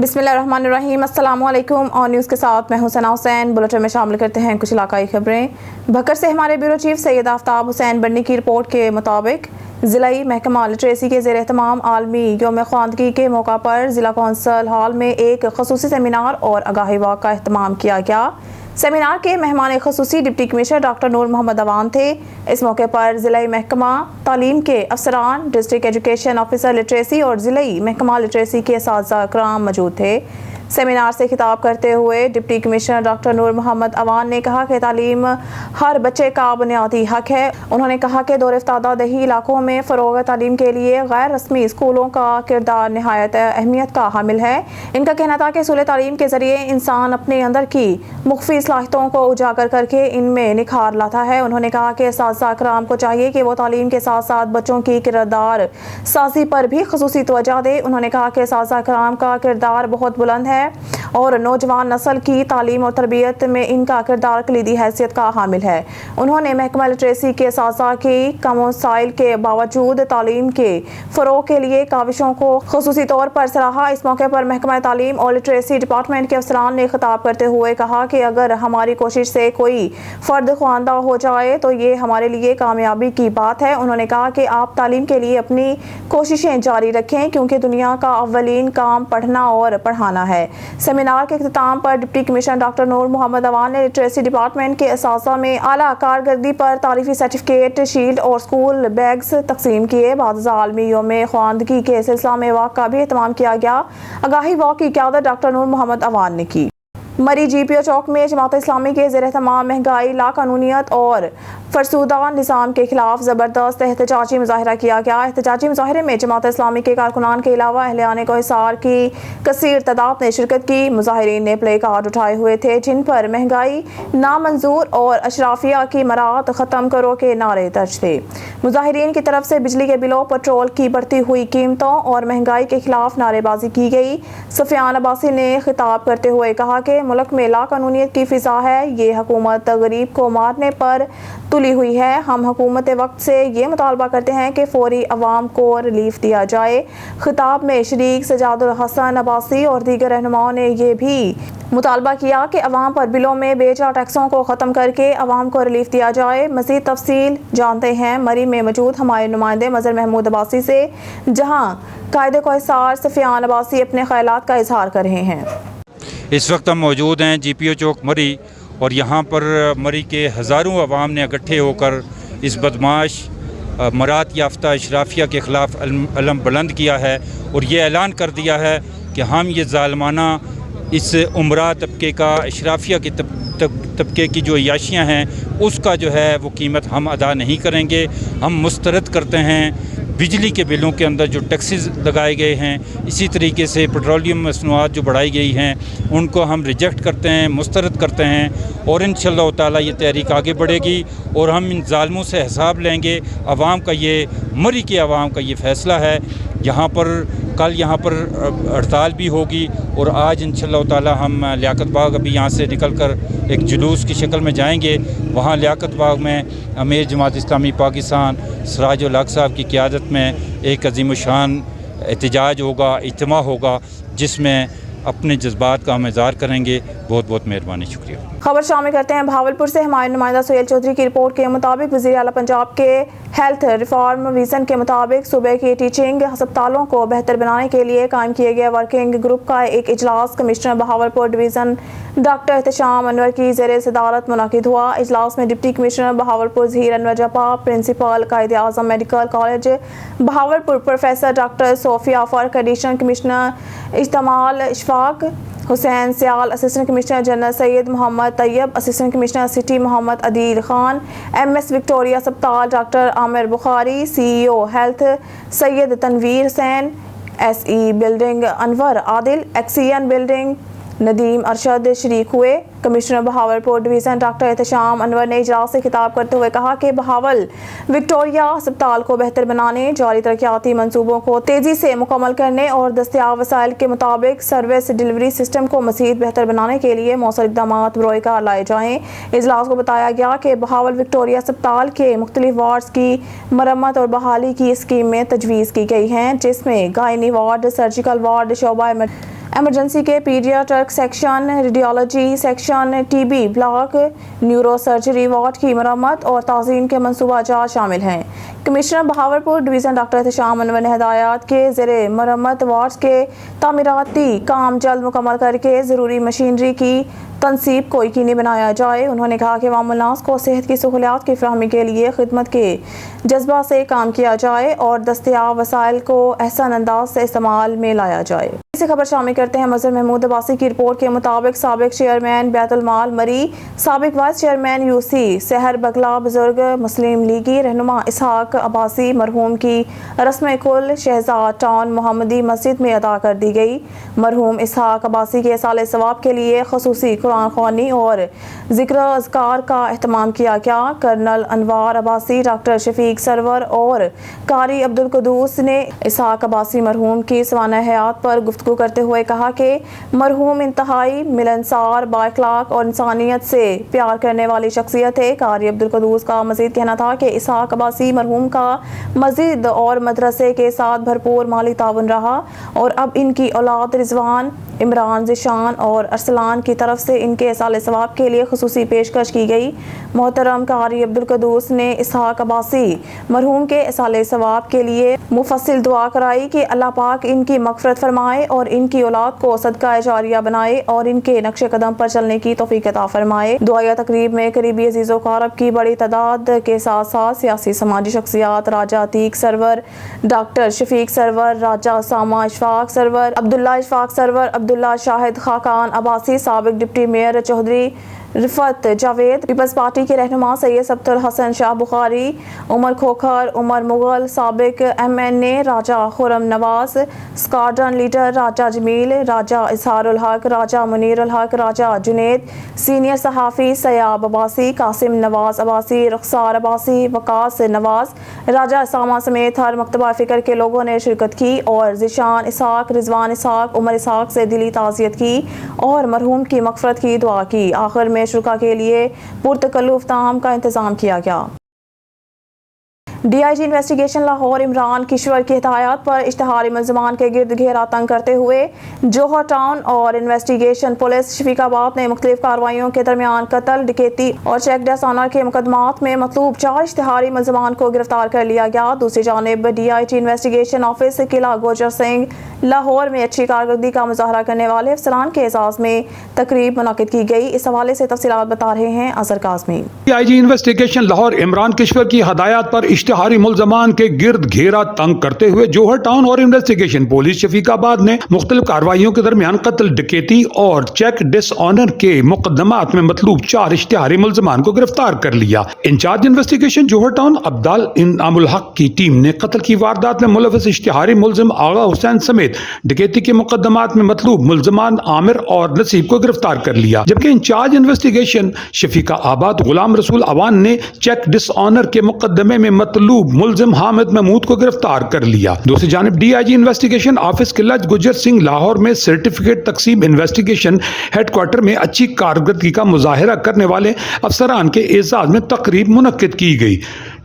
बिस्मिल्लाहिर्रहमानिर्रहीम। अस्सलाम वालेकुम। और न्यूज़ के साथ मैं हूं सना हुसैन। बुलेटिन में शामिल करते हैं कुछ इलाकाई खबरें। भक्कर से हमारे ब्यूरो चीफ सैयद आफ्ताब हुसैन बन्नी की रिपोर्ट के मुताबिक ज़िलाई महकमा लिटरेसी के ज़ेर एहतमाम आलमी यौम ख़वानदगी के मौका पर ज़िला कौंसल हॉल में एक ख़ुसूसी सेमिनार और आगाही वॉक का एहतमाम किया गया। सेमिनार के मेहमान ख़ुसूसी डिप्टी कमिश्नर डॉक्टर नूर मोहम्मद अवान थे। इस मौके पर ज़िलाई महकमा तालीम के अफसरान, डिस्ट्रिक्ट एजुकेशन ऑफिसर लिटरेसी और ज़िलाई महकमा लिटरेसी के असातिज़ा इकराम मौजूद थे। सेमिनार से खिताब करते हुए डिप्टी कमिश्नर डॉक्टर नूर मोहम्मद अवान ने कहा कि तालीम हर बच्चे का बुनियादी हक है। उन्होंने कहा कि दौर इफ्तादा दही इलाकों में फ़रोग़ तालीम के लिए गैर रस्मी स्कूलों का किरदार नहायत अहमियत का हामिल है। इनका कहना था कि सूल तालीम के ज़रिए इंसान अपने अंदर की मुख्तलिफ़ सलाहियतों को उजागर करके इनमें निखार लाता है। उन्होंने कहा कि असातिज़ा इकराम को चाहिए कि वो तालीम के साथ साथ बच्चों की किरदार साजी पर भी ख़ुसूसी तवज्जो दे। उन्होंने कहा कि असातिज़ा इकराम का किरदार बहुत बुलंद है और नौजवान नस्ल की तालीम और तरबियत में इनका किरदार कलीदी हैसियत का हामिल है। उन्होंने महकमा लिटरेसी के असातिज़ा की कम वसाइल के बावजूद तालीम के फ़रोग़ के लिए काविशों को ख़ुसूसी तौर पर सराहा। इस मौके पर महकमा तालीम और लिटरेसी डिपार्टमेंट के अफसरान ने खिताब करते हुए कहा कि अगर हमारी कोशिश से कोई फ़र्द ख्वानदा हो जाए तो ये हमारे लिए कामयाबी की बात है। उन्होंने कहा कि आप तालीम के लिए अपनी कोशिशें जारी रखें क्योंकि दुनिया का अव्वलीन काम पढ़ना और पढ़ाना है। सेमिनार के इख्तिताम पर डिप्टी कमिश्नर डॉक्टर नूर मोहम्मद अवान ने लिटरेसी डिपार्टमेंट के असातिज़ा में आला कारकर्दगी पर तारीफी सर्टिफिकेट, शील्ड और स्कूल बैग्स तकसीम किए। बाद आलमी यौम ख़वानदगी के सिलसिला में वॉक का भी एहतमाम किया गया। आगाही वॉक की क़यादत डॉक्टर नूर मोहम्मद अवान ने की। मरी GPO चौक में जमात इस्लामी के ज़ेर एहतमाम महंगाई, लाकानूनियत और फरसूदा निज़ाम के खिलाफ ज़बरदस्त एहतजाजी मुज़ाहरा किया गया। एहतजाजी मुज़ाहरे में जमात इस्लामी के कारकुनान के अलावा अहले को हिसार की कसीर तादाद ने शिरकत की। मुज़ाहिरीन ने प्ले कार्ड उठाए हुए थे जिन पर महंगाई नामंजूर और अशराफिया की मराहत ख़त्म करो के नारे दर्ज थे। मुज़ाहिरीन की तरफ से बिजली के बिलों, पेट्रोल की बढ़ती हुई कीमतों और महंगाई के खिलाफ नारेबाजी की गई। सुफियान अब्बासी ने खिताब करते हुए कहा कि मुल्क में लाकानूनियत की फ़िज़ा है। ये हुकूमत गरीब को मारने पर तुली हुई है। हम हुकूमत वक्त से ये मुतालबा करते हैं कि फौरी अवाम को रिलीफ दिया जाए। खिताब में शरीक सजादुल हसन अब्बासी और दीगर रहनुमाओं ने यह भी मुतालबा किया कि अवाम पर बिलों में बेजा टैक्सों को ख़त्म करके अवाम को रिलीफ दिया जाए। मज़ीद तफसील जानते हैं मरी में मौजूद हमारे नुमाइंदे मज़र महमूद अब्बासी से, जहाँ कायदे को हिसार सुफियान अब्बासी अपने ख्यालात का इजहार कर रहे हैं। इस वक्त हम मौजूद हैं GPO चौक मरी और यहाँ पर मरी के हज़ारों अवाम ने इकट्ठे होकर इस बदमाश मरात याफ्ता अशराफिया के ख़िलाफ़ अलम बुलंद किया है और ये ऐलान कर दिया है कि हम ये ज़ालमाना इस उमरा तबके का, अशराफिया के तबके की जो अयाशियाँ हैं उसका जो है वो कीमत हम अदा नहीं करेंगे। हम मुस्तरद करते हैं बिजली के बिलों के अंदर जो टैक्सेस लगाए गए हैं, इसी तरीके से पेट्रोलियम मसनूआत जो बढ़ाई गई हैं उनको हम रिजेक्ट करते हैं, मुस्तरद करते हैं और इंशाअल्लाह ताला ये तहरीक आगे बढ़ेगी और हम इन ज़ालिमों से हिसाब लेंगे। आवाम का ये, मरी के आवाम का ये फ़ैसला है। यहाँ पर कल यहाँ पर हड़ताल भी होगी और आज इंशाअल्लाह ताला हम लियाकत बाग अभी यहाँ से निकल कर एक जुलूस की शक्ल में जाएंगे। वहाँ लियाकत बाग में अमीर जमात इस्लामी पाकिस्तान सिराजुल हक साहब की क़यादत में एक अज़ीम शान एहतजाज होगा, इज्तिमा होगा, जिसमें अपने जज्बात का हम इज़हार करेंगे। बहुत बहुत मेहरबानी, शुक्रिया। खबर शामिल करते हैं भावलपुर से। हमारे नुमाइंदा सुहेल चौधरी की रिपोर्ट के मुताबिक वज़ीर आला पंजाब के हेल्थ रिफॉर्म विज़न के मुताबिक सूबे की टीचिंग अस्पतालों को बेहतर बनाने के लिए कायम किए गए वर्किंग ग्रुप का एक इजलास commissioner Bahawalpur division doctor Ehtesham Anwar की ज़ेर सदारत मुनाकिद हुआ। इजलास में deputy commissioner Bahawalpur Zaheer Anwar Japa, principal Quaid-e Azam medical college Bahawalpur professor doctor Sofia Farq, additional commissioner इज्तमाल Ishfaq Hussain Sial, assistant commissioner general Syed Muhammad Tayyab, assistant commissioner city Muhammad Adeel Khan, MS Victoria अस्पताल doctor Amir Bukhari, CEO health Syed Tanveer Hussain, SE building Anwar Adil, XEN building Nadeem Arshad शरीक हुए। Commissioner Bahawalpur division doctor Ehtesham Anwar ने इजलास से खिताब करते हुए कहा कि बहावल विक्टोरिया अस्पताल को बेहतर बनाने, जारी तरक्याती मंसूबों को तेज़ी से मुकम्मल करने और दस्तयाब वसाइल के मुताबिक सर्विस डिलीवरी सिस्टम को मज़ीद बेहतर बनाने के लिए मौसर इक़दाम बरोए कार लाए जाएँ। इजलास को बताया गया कि बहावल विक्टोरिया अस्पताल के मुख्तलिफ वार्ड्स की मरम्मत और बहाली की स्कीम में तजवीज़ की गई हैं, जिसमें गायनी वार्ड, सर्जिकल वार्ड, शोबा एमरजेंसी के paediatric section, radiology section, TB block, neuro surgery ward की मरम्मत और ताज़ीम के मनसूबा जात शामिल हैं। Commissioner Bahawalpur division doctor Ehtesham Anwar ने हदायत के ज़ेरे मरम्मत वार्ड्स के तामीराती काम जल्द मुकम्मल करके ज़रूरी मशीनरी की तनसीब को यकीनी बनाया जाए। उन्होंने कहा कि वामुन्नास को सेहत की सहूलियात की फराहमी के लिए खिदमत के जज्बा से काम किया जाए और दस्तयाब वसाइल को एहसन अंदाज से इस्तेमाल में लाया जाए। इसे खबर शामिल करते हैं मज़हर महमूद अब्बासी की रिपोर्ट के मुताबिक साबिक चेयरमैन बैतुल माल मरी, साबिक वाइस चेयरमैन यूसी सहर बगला, बुजुर्ग मुस्लिम लीगी रहनुमा इसहाक अब्बासी मरहूम की रस्म कुल शहजाद टाउन मोहम्मदी मस्जिद में अदा कर दी गई। मरहूम इसहाक अब्बासी के साले सवाब के लिए खसूसी कुरान ख़वानी और ज़िक्र अज़कार का एहतमाम किया गया। कर्नल अनवार अब्बासी, डॉक्टर शफीक सरवर और कारी अब्दुल कुदूस ने इसहाक अब्बासी मरहूम की सवाना हयात पर गुफ्तगू करते हुए कहा कि मरहूम इंतहाई मिलनसार, बाइखलाक और इंसानियत से प्यार करने वाली शख्सियत है। कारी अब्दुल कुदूस का मज़ीद कहना था कि इसहाक अब्बासी मरहूम का मस्जिद और मदरसे के साथ भरपूर माली ताउन रहा और अब इनकी औलाद रिजवान, इमरान, ज़िशान और अरसलान की तरफ से इनके साले सवाब के लिए खुसूसी पेशकश की गई। मोहतरम कारी अब्दुल कुदूस ने इसहाक अब्बासी मरहूम के साले सवाब के लिए मुफस्सिल दुआ कराई कि अल्लाह पाक इनकी मग़फ़िरत फरमाए और इनकी औलाद को सदका जारिया बनाए और इनके नक्शे कदम पर चलने की तौफीक अता फरमाए। दुआया तकरीब में करीबी अजीज़ो कारब की बड़ी तादाद के साथ साथ सियासी समाजी शख्सियात, राजा अतीक सरवर, डॉक्टर शफीक सरवर, राजा उसामा इशफाक सरवर, अब्दुल्ला इशफाक सरवर, अब्दुल्ला शाहिद खाकान अब्बासी, साबिक डिप्टी मेयर चौधरी रिफत जावेद, पीपल्स पार्टी के रहनुमा सैयद सब्तुल हसन शाह बुखारी, उमर खोखर, उमर मुगल, साबिक MNA राजा खुरम नवाज, स्क्वाड्रन लीडर राजा जमील, राजा इजहारुल हक, राजा मुनीरुल हक, राजा जुनेद, सीनियर सहाफ़ी सयाब अब्बासी, कासिम नवाज अब्बासी, रुखसार अब्बासी, वकास नवाज, राजा इसामा समेत हर मकतबा फ़िक्र के लोगों ने शिरकत की और ज़िशान इसहाक, रिजवान इसहाक, उमर इसहाक से दिली ताज़ियत की और मरहूम की मग़फ़िरत की दुआ की। आखिर में शुरा के लिए पुरतकल्लुफ़ ताम का इंतज़ाम किया गया। DIG इन्वेस्टिगेशन लाहौर इमरान किश्वर की हिदायत पर इश्तिहारी मुल्ज़मान के गिर्द घेरा तंग करते हुए जोहर टाउन और इन्वेस्टिगेशन पुलिस शफीकाबाद ने मुख्तलिफ कार्रवाइयों के दरमियान कत्ल, डकैती और चेक डिसऑनर के मुकदमात में मतलूब 4 इश्तिहारी मुल्ज़मान को गिरफ्तार कर लिया गया। दूसरी जानिब DIG इन्वेस्टिगेशन ऑफिस किला गोजर सिंह लाहौर में अच्छी कारकर्दगी का मुजाहरा करने वाले अफसरान के एजाज़ में तकरीब मुनक़िद की गई। इस हवाले से तफसीलात बता रहे हैं अज़हर काज़मी। DIG इन्वेस्टिगेशन लाहौर इमरान किश्वर की हदायत पर इश्तिहारी मुल्ज़मान के गिर्द घेरा तंग करते हुए जोहर टाउन और इन्वेस्टिगेशन पुलिस शफीकाबाद ने मुख्तलिफ कार्रवाइयों के दरमियान कत्ल, डकैती और चेक डिसऑनर के मुकदमात में मतलूब 4 इश्तिहारी मुल्ज़मान को गिरफ्तार कर लिया। इंचार्ज इन्वेस्टिगेशन जोहर टाउन अब्दाल इनामुल हक की टीम ने कत्ल की वारदात में मुलव्वस इश्तिहारी मुल्ज़िम आगा हुसैन समेत डकैती के मुकदमात में मतलूब मुल्ज़मान आमिर और नसीब को गिरफ्तार कर लिया, जबकि इंचार्ज इन्वेस्टिगेशन शफीका आबाद गुलाम रसूल अवान ने चेक डिसऑनर के मुकदमे में मतलूब मुल्ज़िम हामिद महमूद को गिरफ्तार कर लिया। दूसरी जानिब DIG इन्वेस्टिगेशन ऑफिस किला गुजर सिंह लाहौर में सर्टिफिकेट तकसीम इन्वेस्टिगेशन हेडक्वार्टर में अच्छी कारकर्दगी का मुजाहरा करने वाले अफसरान के एजाज में तकरीब मुनक्किद की गई।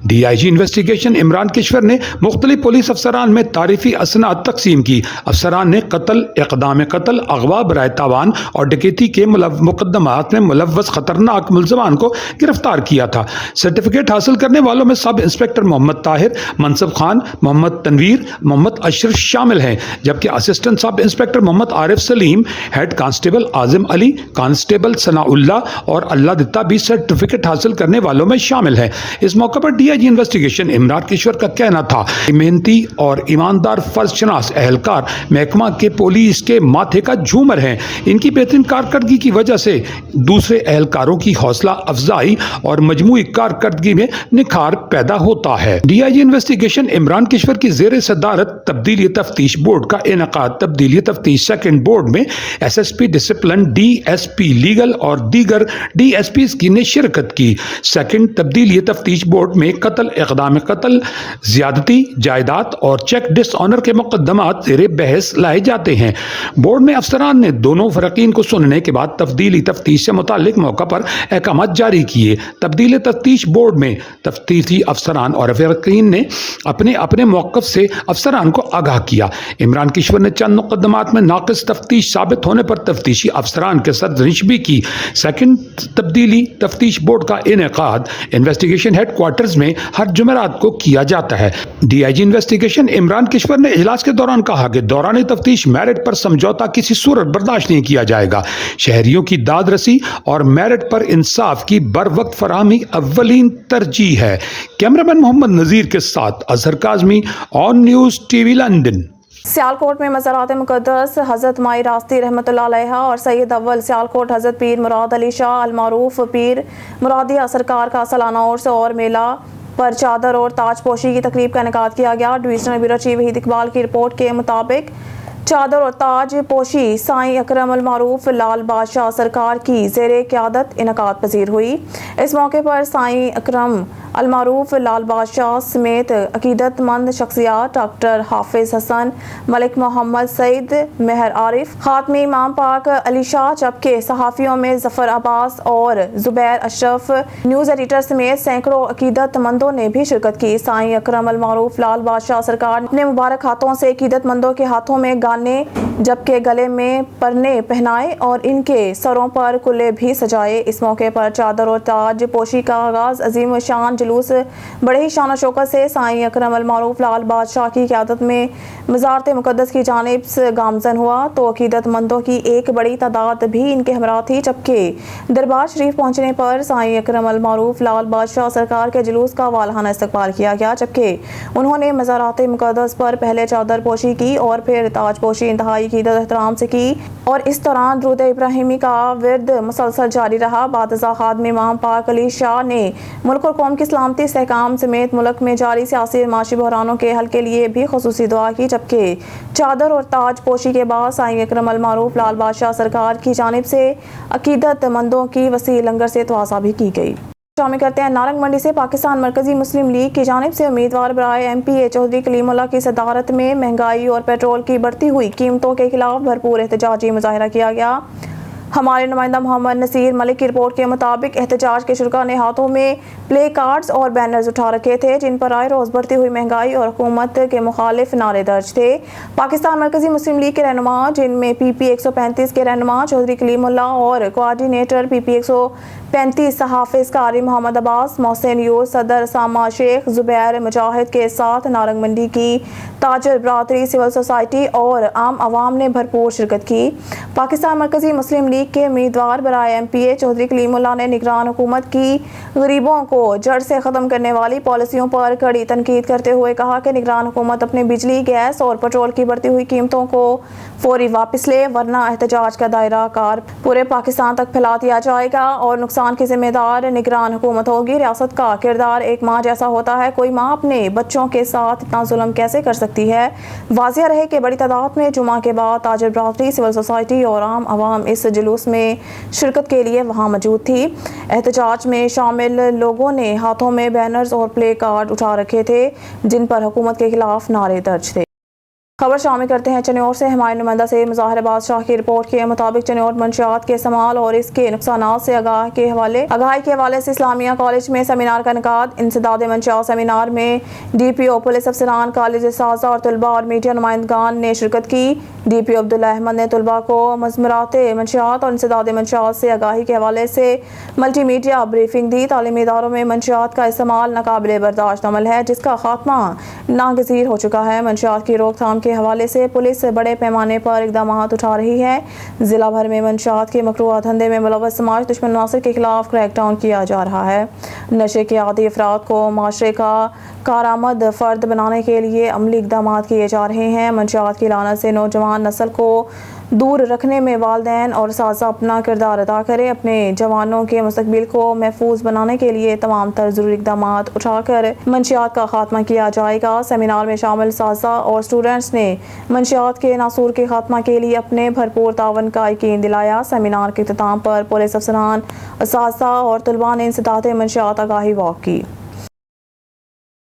DIG इन्वेस्टिगेशन इमरान किश्वर ने मुख्तलिफ पुलिस अफसरान में तारीफी असनाद तकसीम की। अफसरान ने कत्ल, इक़दाम कत्ल, अगवा बराए तावान और डकैती के मुकदमात में मुलव्वस खतरनाक मुल्ज़मान को गिरफ्तार किया था। सर्टिफिकेट हासिल करने वालों में सब इंस्पेक्टर मोहम्मद ताहिर, मनसब खान, मोहम्मद तनवीर, मोहम्मद अशरफ शामिल हैं, जबकि assistant sub inspector Mohammad Arif Salim, head constable आज़म अली, कांस्टेबल सनाउल्लाह और अल्लाह दित्ता भी सर्टिफिकेट हासिल करने वालों में शामिल हैं। इस मौके पर DIG DIG انویسٹیگیشن عمران کشور کا کہنا تھا کہ محنتی اور ایماندار فرض شناس اہلکار محکمہ کے پولیس کے ماتھے کا جھومر ہیں. ان کی بہترین کارکردگی کی وجہ سے دوسرے اہلکاروں کی حوصلہ افزائی اور مجموعی کارکردگی میں نکھار پیدا ہوتا ہے. DIG انویسٹیگیشن عمران کشور کی زیر صدارت تبدیلی تفتیش بورڈ کا انعقاد. تبدیلی تفتیش سیکنڈ بورڈ میں SSP ڈسپلن, DSP لیگل اور دیگر DSPs کی نے شرکت کی. سیکنڈ تبدیلی تفتیش بورڈ میں قتل, اقدام قتل, زیادتی, جائیداد اور چیک ڈس آنر کے مقدمات زیر بحث لائے جاتے ہیں. بورڈ میں افسران نے دونوں فرقین کو سننے کے بعد تبدیلی تفتیش سے متعلق موقع پر احکامات جاری کیے. تبدیلی تفتیش بورڈ میں تفتیشی افسران اور فرقین نے اپنے اپنے موقف سے افسران کو آگاہ کیا. عمران کشور نے چند مقدمات میں ناقص تفتیش ثابت ہونے پر تفتیشی افسران کے سرزنش بھی کی. سیکنڈ تبدیلی تفتیش بورڈ کا انعقاد انویسٹیگیشن ہیڈ کوارٹرز میں ہر جمعرات کو کیا جاتا ہے. DIG انویسٹیگیشن عمران کشور نے اجلاس کے دوران کہا کہ دوران تفتیش میرٹ پر سمجھوتا کسی صورت برداشت نہیں کیا جائے گا. شہریوں کی داد رسی اور میرٹ پر انصاف کی بر وقت فراہمی اولین ترجیح ہے. کیمرامین محمد نذیر کے ساتھ اظہر کاظمی, آن نیوز TV لندن. سیالکوٹ میں مزارات مقدس حضرت مائی راستی رحمۃ اللہ علیہ اور سید اول سیالکوٹ حضرت پیر مراد علی شاہ المعروف پیر مرادیہ سرکار کا سالانہ عرس اور میلہ پر چادر اور تاج پوشی کی تقریب کا انعقاد کیا گیا. Divisional bureau chief Waheed Iqbal کی رپورٹ کے مطابق چادر اور تاج پوشی سائیں اکرم المعروف لال بادشاہ سرکار کی زیر قیادت انعقاد پذیر ہوئی. اس موقع پر سائیں اکرم المعروف لال بادشاہ سمیت عقیدت مند شخصیات ڈاکٹر حافظ حسن, ملک محمد سعید, مہر عارف, خاتمی امام پاک علی شاہ, جبکہ صحافیوں میں ظفر عباس اور زبیر اشرف, نیوز ایڈیٹر سمیت سینکڑوں عقیدت مندوں نے بھی شرکت کی. سائیں اکرم المعروف لال بادشاہ سرکار نے اپنے مبارک ہاتھوں سے عقیدت مندوں کے ہاتھوں میں گانے جبکہ گلے میں پرنے پہنائے اور ان کے سروں پر کلے بھی سجائے. اس موقع پر چادر اور تاج پوشی کا آغاز عظیم شان جلوس بڑے ہی شان و شوکت سے سائیں اکرم المعروف لال بادشاہ کی قیادت میں مزارات مقدس کی جانب سے گامزن ہوا تو عقیدت مندوں کی ایک بڑی تعداد بھی ان کے ہمراہ تھی. جبکہ دربار شریف پہنچنے پر سائیں اکرم المعروف لال بادشاہ سرکار کے جلوس کا والہانہ استقبال کیا گیا, جبکہ انہوں نے مزارات مقدس پر پہلے چادر پوشی کی اور پھر تاج پوشی انتہائی عقیدت احترام سے کی اور اس دوران درود ابراہیمی کا ورد مسلسل جاری رہا. بعد ازاں خادم امام پاک علی شاہ نے ملک اور قوم کی سلامتی استحکام سمیت ملک میں جاری سیاسی اور معاشی بحرانوں کے حل کے لیے بھی خصوصی دعا کی. جبکہ چادر اور تاج پوشی کے بعد سائیں اکرم المعروف لال بادشاہ سرکار کی جانب سے عقیدت مندوں کی وسیع لنگر سے توازہ بھی کی گئی. شامل کرتے ہیں نارنگ منڈی سے پاکستان مرکزی مسلم لیگ کی جانب سے امیدوار برائے MPA چودھری کلیم اللہ کی صدارت میں مہنگائی اور پیٹرول کی بڑھتی ہوئی قیمتوں کے خلاف بھرپور احتجاجی مظاہرہ کیا گیا. ہمارے نمائندہ محمد نصیر ملک کی رپورٹ کے مطابق احتجاج کے شرکاء نے ہاتھوں میں پلے کارڈز اور بینرز اٹھا رکھے تھے جن پر آئے روز بڑھتی ہوئی مہنگائی اور حکومت کے مخالف نعرے درج تھے. پاکستان مرکزی مسلم لیگ کے رہنما جن میں PP 135 کے رہنما چودھری کلیم اللہ اور کوآرڈینیٹر PP 135 حافظ قاری محمد عباس, محسن یوز, صدر ساما شیخ, زبیر مجاہد کے ساتھ نارنگ منڈی کی تاجر برادری, سول سوسائٹی اور عام عوام نے بھرپور شرکت کی. پاکستان مرکزی مسلم لیگ کے امیدوار برائے MPA چودھری کلیم اللہ نے نگران حکومت کی غریبوں کو جڑ سے ختم کرنے والی پالیسیوں پر کڑی تنقید کرتے ہوئے کہا کہ نگران حکومت اپنے بجلی, گیس اور پیٹرول کی بڑھتی ہوئی قیمتوں کو فوری واپس لے ورنہ احتجاج کا دائرہ کار پورے پاکستان تک پھیلا دیا جائے گا اور نقصان کی ذمہ دار نگران حکومت ہوگی. ریاست کا کردار ایک ماں جیسا ہوتا ہے, کوئی ماں اپنے بچوں کے ساتھ اتنا ظلم کیسے کر سکتی ہے. واضح رہے کہ بڑی تعداد میں جمعہ کے بعد تاجر برادری, سول سوسائٹی اور عام عوام اس جلوس میں شرکت کے لیے وہاں موجود تھی. احتجاج میں شامل لوگوں نے ہاتھوں میں بینرز اور پلے کارڈ اٹھا رکھے تھے جن پر حکومت کے خلاف نعرے درج تھے. خبر شامل کرتے ہیں چنیور سے. ہمارے نمائندہ سے مظاہر بادشاہ کی رپورٹ کے مطابق چنیور منشیات کے استعمال اور اس کے نقصانات سے آگاہی کے حوالے سے اسلامیہ کالج میں سیمینار کا انعقاد. انسداد منشیات سیمینار میں DPO, پولیس افسران, کالج اساتذہ اور طلباء اور میڈیا نمائندگان نے شرکت کی. DPO عبداللہ احمد نے طلباء کو مضمرات منشیات اور انسداد منشیات سے آگاہی کے حوالے سے ملٹی میڈیا بریفنگ دی. تعلیمی اداروں میں منشیات کا استعمال ناقابل برداشت عمل ہے جس کا خاتمہ ناگزیر ہو چکا ہے. منشیات کی روک تھام کے حوالے سے پولیس بڑے پیمانے پر اقدامات اٹھا رہی ہے۔ ضلع بھر میں منشیات کے مکروہ دھندے میں ملوث سماج دشمن عناصر کے خلاف کریک ڈاؤن کیا جا رہا ہے۔ نشے کے عادی افراد کو معاشرے کا کارآمد فرد بنانے کے لیے عملی اقدامات کیے جا رہے ہیں۔ منشیات کی لعنت سے نوجوان نسل کو دور رکھنے میں والدین اور اساتذہ اپنا کردار ادا کریں۔ اپنے جوانوں کے مستقبل کو محفوظ بنانے کے لیے تمام تر ضروری اقدامات اٹھا کر منشیات کا خاتمہ کیا جائے گا۔ سیمینار میں شامل اساتذہ اور اسٹوڈنٹس نے منشیات کے ناسور کے خاتمہ کے لیے اپنے بھرپور تعاون کا یقین دلایا۔ سیمینار کے اختتام پر پولیس افسران، اساتذہ اور طلباء نے انسداد منشیات آگاہی واک کی۔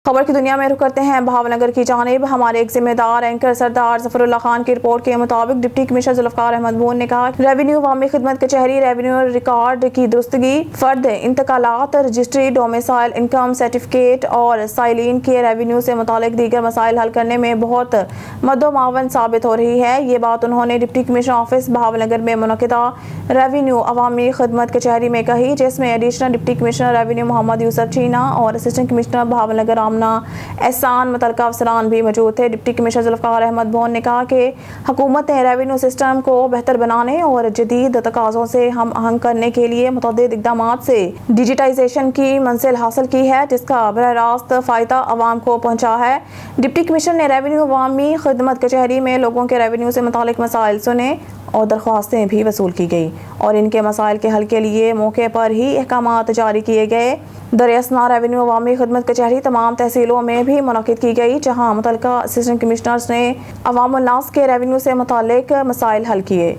خبر کی دنیا میں رخ کرتے ہیں بھاونگر کی جانب۔ ہمارے ایک ذمہ دار اینکر سردار ظفر اللہ خان کی رپورٹ کے مطابق ڈپٹی کمشنر ذوالفقار احمد بون نے کہا کہ ریونیو عوامی خدمت کچہری ریونیو ریکارڈ کی درستگی، فرد انتقالات، رجسٹری، ڈومیسائل، انکم سرٹیفکیٹ اور سائلین کے ریونیو سے متعلق دیگر مسائل حل کرنے میں بہت مد و معاون ثابت ہو رہی ہے۔ یہ بات انہوں نے ڈپٹی کمشنر آفس بھاونگر میں منعقدہ ریونیو عوامی خدمت کچہری میں کہی، جس میں ایڈیشنل ڈپٹی کمشنر ریونیو محمد یوسف چینا اور اسسٹنٹ کمشنر بھاونگر احسان متعلقہ افسران بھی موجود تھے۔ ڈپٹی کمشنر ذوالفقار احمد بون نے کہا کہ حکومت نے ریونیو سسٹم کو بہتر بنانے اور جدید تقاضوں سے ہم آہنگ کرنے کے لیے متعدد اقدامات سے ڈیجیٹائزیشن کی منزل حاصل کی ہے، جس کا براہ راست فائدہ عوام کو پہنچا ہے۔ ڈپٹی کمشنر نے ریونیو عوامی خدمت کچہری میں لوگوں کے ریونیو سے متعلق مسائل سنے اور درخواستیں بھی وصول کی گئی اور ان کے مسائل کے حل کے لیے موقع پر ہی احکامات جاری کیے گئے۔ دراصل ریونیو عوامی خدمت کچہری تمام تحصیلوں میں بھی منعقد کی گئی، جہاں متعلقہ اسسٹنٹ کمشنرز نے عوام الناس کے ریونیو سے متعلق مسائل حل کیے۔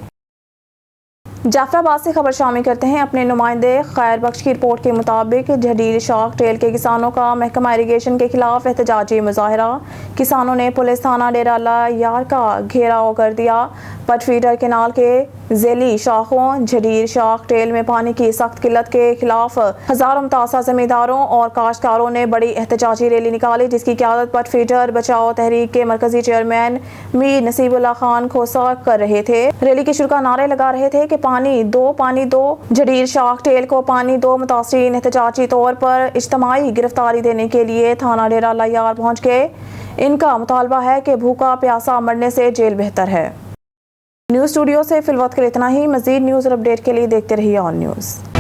جعفر آباد سے خبر شامل کرتے ہیں۔ اپنے نمائندے خیر بخش کی رپورٹ کے مطابق جھڈیل شاخ ٹیل کے کسانوں کا محکمہ اریگیشن کے خلاف احتجاجی مظاہرہ۔ کسانوں نے پولیس تھانہ ڈیرہ اللہ یار کا گھیراؤ کر دیا۔ پٹ فیڈر کینال کے ذیلی شاخوں جھڈیل شاخ ٹیل میں پانی کی سخت قلت کے خلاف ہزاروں متاثرہ زمینداروں اور کاشتکاروں نے بڑی احتجاجی ریلی نکالی، جس کی قیادت پٹ فیڈر بچاؤ تحریک کے مرکزی چیئرمین میر نصیب اللہ خان کھوسہ کر رہے تھے۔ ریلی کے شرکا نعرے لگا رہے تھے کہ پانی دو جھڈیل شاخ ٹیل کو پانی دو۔ متاثرین احتجاجی طور پر اجتماعی گرفتاری دینے کے لیے تھانہ ڈیرہ اللہ یار پہنچ گئے۔ ان کا مطالبہ ہے کہ بھوکا پیاسا مرنے سے جیل بہتر ہے۔ نیوز اسٹوڈیو سے فی الوقت کے لیے اتنا ہی۔ مزید نیوز اور اپڈیٹ کے لیے دیکھتے رہیے آن نیوز۔